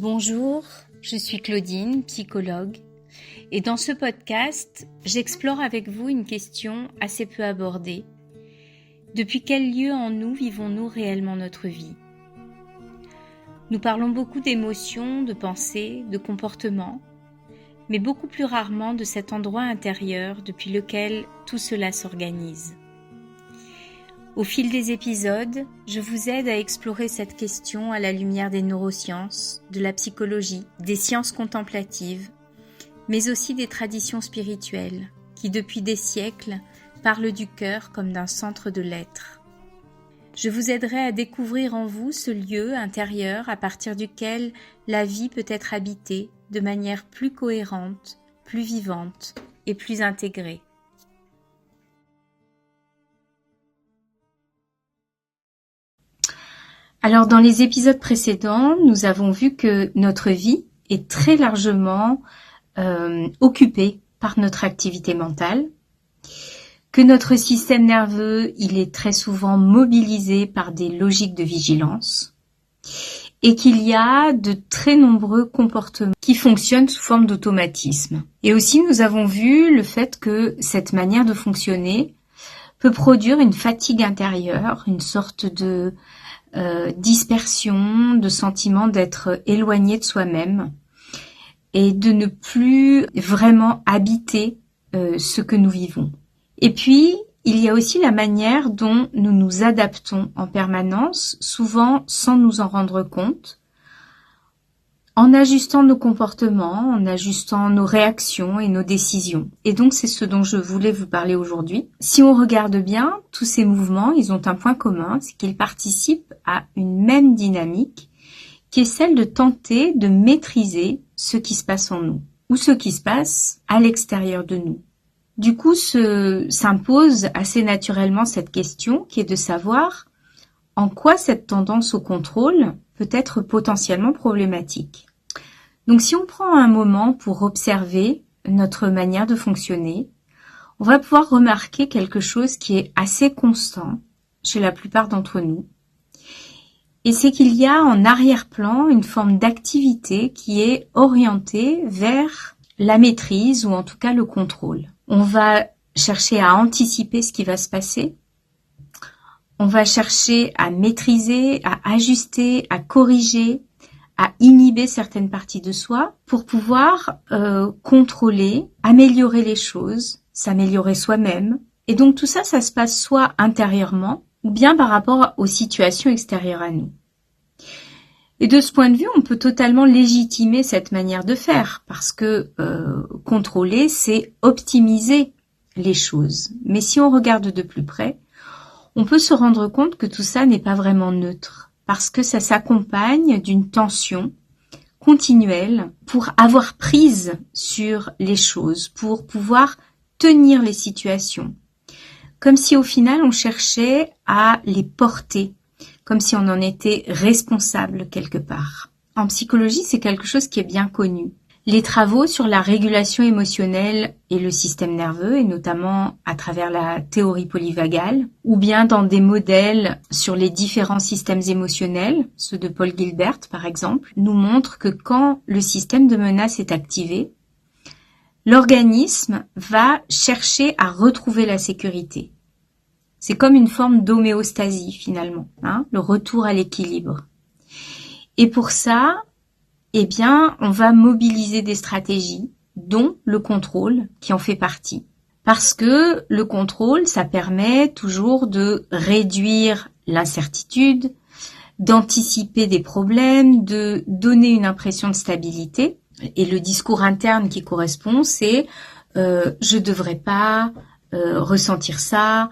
Bonjour, je suis Claudine, psychologue, et dans ce podcast, j'explore avec vous une question assez peu abordée. Depuis quel lieu en nous vivons-nous réellement notre vie ? Nous parlons beaucoup d'émotions, de pensées, de comportements, mais beaucoup plus rarement de cet endroit intérieur depuis lequel tout cela s'organise. Au fil des épisodes, je vous aide à explorer cette question à la lumière des neurosciences, de la psychologie, des sciences contemplatives, mais aussi des traditions spirituelles qui, depuis des siècles, parlent du cœur comme d'un centre de l'être. Je vous aiderai à découvrir en vous ce lieu intérieur à partir duquel la vie peut être habitée de manière plus cohérente, plus vivante et plus intégrée. Alors dans les épisodes précédents, nous avons vu que notre vie est très largement occupée par notre activité mentale, que notre système nerveux, il est très souvent mobilisé par des logiques de vigilance et qu'il y a de très nombreux comportements qui fonctionnent sous forme d'automatisme. Et aussi nous avons vu le fait que cette manière de fonctionner peut produire une fatigue intérieure, une sorte de dispersion, de sentiment d'être éloigné de soi-même et de ne plus vraiment habiter ce que nous vivons. Et puis, il y a aussi la manière dont nous nous adaptons en permanence, souvent sans nous en rendre compte, en ajustant nos comportements, en ajustant nos réactions et nos décisions. Et donc, c'est ce dont je voulais vous parler aujourd'hui. Si on regarde bien, tous ces mouvements, ils ont un point commun, c'est qu'ils participent à une même dynamique, qui est celle de tenter de maîtriser ce qui se passe en nous, ou ce qui se passe à l'extérieur de nous. Du coup, s'impose assez naturellement cette question, qui est de savoir en quoi cette tendance au contrôle peut être potentiellement problématique. Donc si on prend un moment pour observer notre manière de fonctionner, on va pouvoir remarquer quelque chose qui est assez constant chez la plupart d'entre nous. Et c'est qu'il y a en arrière-plan une forme d'activité qui est orientée vers la maîtrise ou en tout cas le contrôle. On va chercher à anticiper ce qui va se passer. On va chercher à maîtriser, à ajuster, à corriger, à inhiber certaines parties de soi pour pouvoir contrôler, améliorer les choses, s'améliorer soi-même. Et donc tout ça, ça se passe soit intérieurement ou bien par rapport aux situations extérieures à nous. Et de ce point de vue, on peut totalement légitimer cette manière de faire parce que contrôler, c'est optimiser les choses. Mais si on regarde de plus près, on peut se rendre compte que tout ça n'est pas vraiment neutre parce que ça s'accompagne d'une tension continuelle pour avoir prise sur les choses, pour pouvoir tenir les situations. Comme si au final on cherchait à les porter, comme si on en était responsable quelque part. En psychologie, c'est quelque chose qui est bien connu. Les travaux sur la régulation émotionnelle et le système nerveux, et notamment à travers la théorie polyvagale, ou bien dans des modèles sur les différents systèmes émotionnels, ceux de Paul Gilbert par exemple, nous montrent que quand le système de menace est activé, l'organisme va chercher à retrouver la sécurité. C'est comme une forme d'homéostasie finalement, le retour à l'équilibre. Et pour ça, on va mobiliser des stratégies, dont le contrôle qui en fait partie. Parce que le contrôle, ça permet toujours de réduire l'incertitude, d'anticiper des problèmes, de donner une impression de stabilité. Et le discours interne qui correspond, c'est je devrais pas ressentir ça,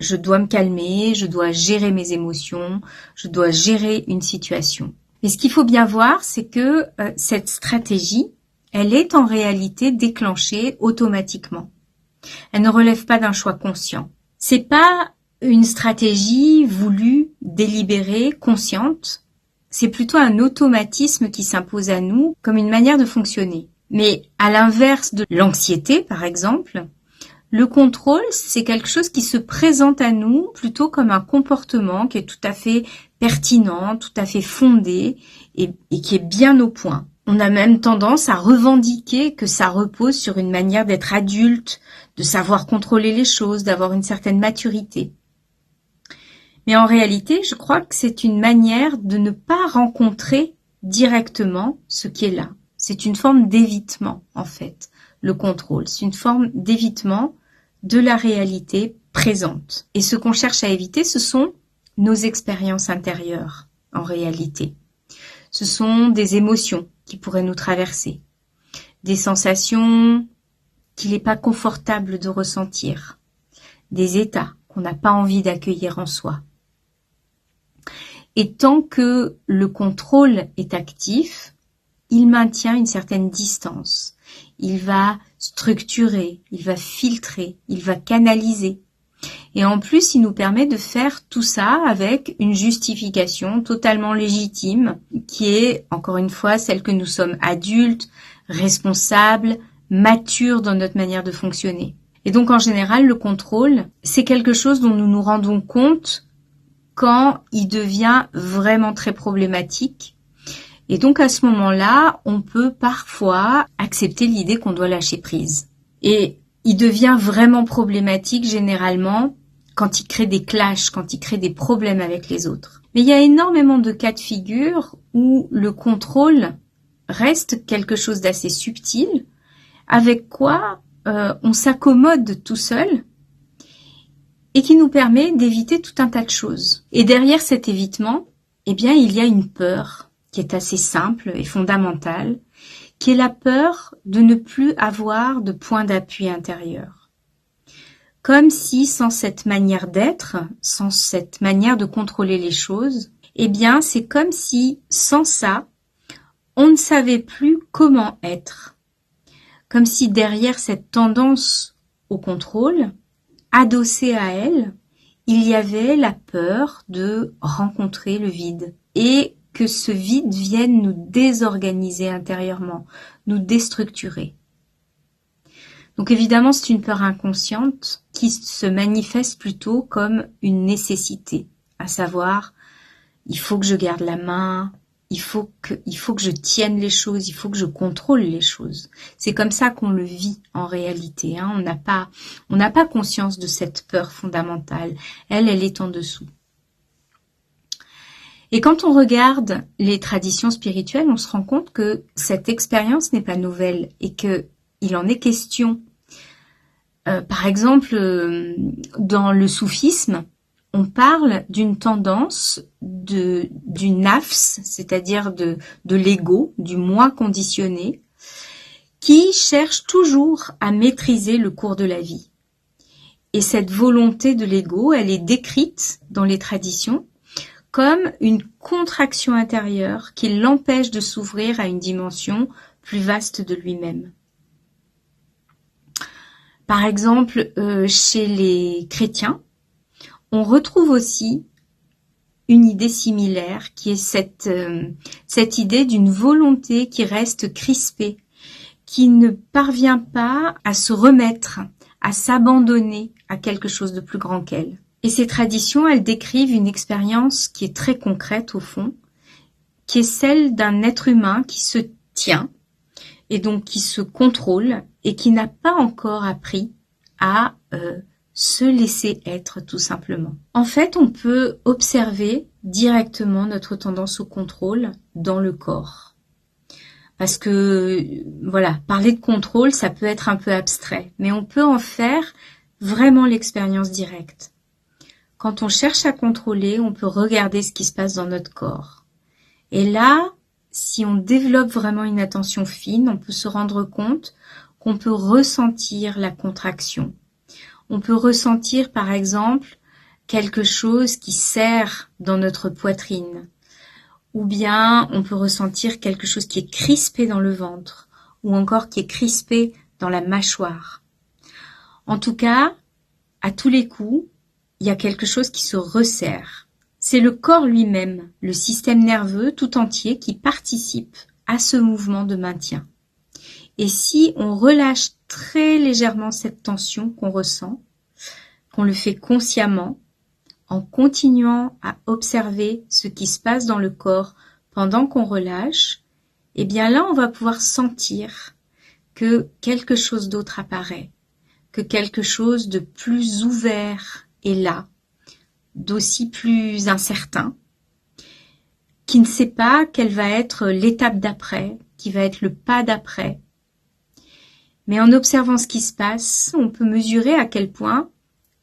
je dois me calmer, je dois gérer mes émotions, je dois gérer une situation. Mais ce qu'il faut bien voir, c'est que cette stratégie, elle est en réalité déclenchée automatiquement. Elle ne relève pas d'un choix conscient. C'est pas une stratégie voulue, délibérée, consciente. C'est plutôt un automatisme qui s'impose à nous comme une manière de fonctionner. Mais à l'inverse de l'anxiété, par exemple, le contrôle, c'est quelque chose qui se présente à nous plutôt comme un comportement qui est tout à fait pertinent, tout à fait fondé et qui est bien au point. On a même tendance à revendiquer que ça repose sur une manière d'être adulte, de savoir contrôler les choses, d'avoir une certaine maturité. Mais en réalité, je crois que c'est une manière de ne pas rencontrer directement ce qui est là. C'est une forme d'évitement, en fait, le contrôle. C'est une forme d'évitement de la réalité présente. Et ce qu'on cherche à éviter, ce sont nos expériences intérieures, en réalité. Ce sont des émotions qui pourraient nous traverser, des sensations qu'il n'est pas confortable de ressentir, des états qu'on n'a pas envie d'accueillir en soi. Et tant que le contrôle est actif, il maintient une certaine distance. Il va structurer, il va filtrer, il va canaliser. Et en plus, il nous permet de faire tout ça avec une justification totalement légitime, qui est, encore une fois, celle que nous sommes adultes, responsables, matures dans notre manière de fonctionner. Et donc, en général, le contrôle, c'est quelque chose dont nous nous rendons compte quand il devient vraiment très problématique. Et donc, à ce moment-là, on peut parfois accepter l'idée qu'on doit lâcher prise. Et il devient vraiment problématique, généralement, quand il crée des clashs, quand il crée des problèmes avec les autres. Mais il y a énormément de cas de figure où le contrôle reste quelque chose d'assez subtil, avec quoi on s'accommode tout seul, et qui nous permet d'éviter tout un tas de choses. Et derrière cet évitement, eh bien, il y a une peur qui est assez simple et fondamentale, qui est la peur de ne plus avoir de point d'appui intérieur. Comme si sans cette manière d'être, sans cette manière de contrôler les choses, eh bien, c'est comme si sans ça, on ne savait plus comment être. Comme si derrière cette tendance au contrôle, adossée à elle, il y avait la peur de rencontrer le vide et que ce vide vienne nous désorganiser intérieurement, nous déstructurer. Donc évidemment, c'est une peur inconsciente qui se manifeste plutôt comme une nécessité, à savoir, il faut que je garde la main, il faut que je tienne les choses, il faut que je contrôle les choses. C'est comme ça qu'on le vit en réalité. On n'a pas conscience de cette peur fondamentale. Elle est en dessous. Et quand on regarde les traditions spirituelles, on se rend compte que cette expérience n'est pas nouvelle et qu'il en est question. Par exemple, dans le soufisme, on parle d'une tendance du nafs, c'est-à-dire de l'ego, du moi conditionné, qui cherche toujours à maîtriser le cours de la vie. Et cette volonté de l'ego, elle est décrite dans les traditions comme une contraction intérieure qui l'empêche de s'ouvrir à une dimension plus vaste de lui-même. Par exemple, chez les chrétiens, on retrouve aussi une idée similaire qui est cette idée d'une volonté qui reste crispée, qui ne parvient pas à se remettre, à s'abandonner à quelque chose de plus grand qu'elle. Et ces traditions, elles décrivent une expérience qui est très concrète au fond, qui est celle d'un être humain qui se tient et donc qui se contrôle et qui n'a pas encore appris à se laisser être tout simplement. En fait, on peut observer directement notre tendance au contrôle dans le corps. Parce que, voilà, parler de contrôle, ça peut être un peu abstrait, mais on peut en faire vraiment l'expérience directe. Quand on cherche à contrôler, on peut regarder ce qui se passe dans notre corps. Et là, si on développe vraiment une attention fine, on peut se rendre compte qu'on peut ressentir la contraction. On peut ressentir, par exemple, quelque chose qui serre dans notre poitrine. Ou bien on peut ressentir quelque chose qui est crispé dans le ventre, ou encore qui est crispé dans la mâchoire. En tout cas, à tous les coups, il y a quelque chose qui se resserre. C'est le corps lui-même, le système nerveux tout entier qui participe à ce mouvement de maintien. Et si on relâche très légèrement cette tension qu'on ressent, qu'on le fait consciemment, en continuant à observer ce qui se passe dans le corps pendant qu'on relâche, eh bien là, on va pouvoir sentir que quelque chose d'autre apparaît, que quelque chose de plus ouvert est là, d'aussi plus incertain, qui ne sait pas quelle va être l'étape d'après, qui va être le pas d'après. Mais en observant ce qui se passe, on peut mesurer à quel point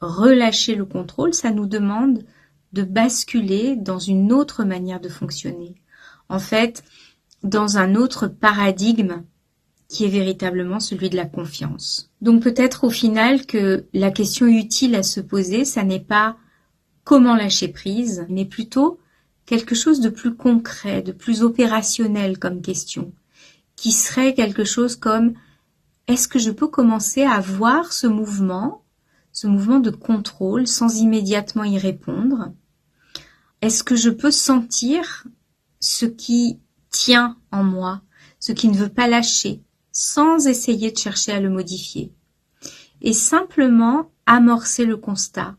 relâcher le contrôle, ça nous demande de basculer dans une autre manière de fonctionner. En fait, dans un autre paradigme qui est véritablement celui de la confiance. Donc peut-être au final que la question utile à se poser, ça n'est pas comment lâcher prise, mais plutôt quelque chose de plus concret, de plus opérationnel comme question, qui serait quelque chose comme est-ce que je peux commencer à voir ce mouvement de contrôle sans immédiatement y répondre? Est-ce que je peux sentir ce qui tient en moi, ce qui ne veut pas lâcher, sans essayer de chercher à le modifier? Et simplement amorcer le constat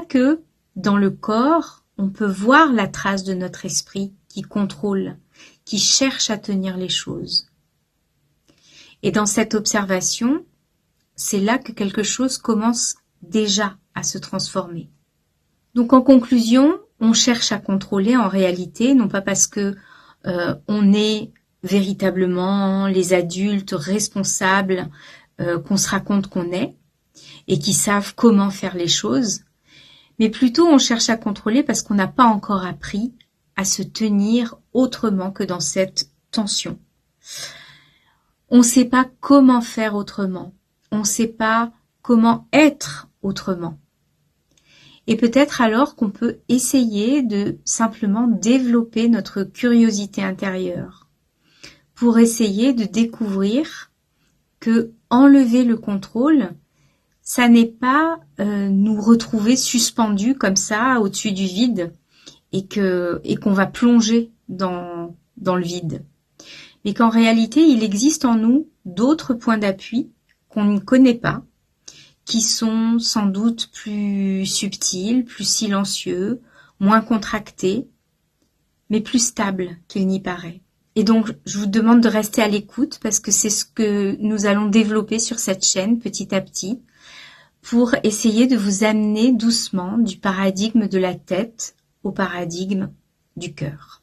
que dans le corps, on peut voir la trace de notre esprit qui contrôle, qui cherche à tenir les choses. Et dans cette observation, c'est là que quelque chose commence déjà à se transformer. Donc en conclusion, on cherche à contrôler en réalité, non pas parce que on est véritablement les adultes responsables qu'on se raconte qu'on est et qui savent comment faire les choses, mais plutôt on cherche à contrôler parce qu'on n'a pas encore appris à se tenir autrement que dans cette tension. On ne sait pas comment faire autrement, on ne sait pas comment être autrement. Et peut-être alors qu'on peut essayer de simplement développer notre curiosité intérieure pour essayer de découvrir que enlever le contrôle, ça n'est pas nous retrouver suspendus comme ça au-dessus du vide et qu'on va plonger dans le vide. Mais qu'en réalité, il existe en nous d'autres points d'appui qu'on ne connaît pas, qui sont sans doute plus subtils, plus silencieux, moins contractés, mais plus stables qu'il n'y paraît. Et donc, je vous demande de rester à l'écoute parce que c'est ce que nous allons développer sur cette chaîne petit à petit pour essayer de vous amener doucement du paradigme de la tête au paradigme du cœur.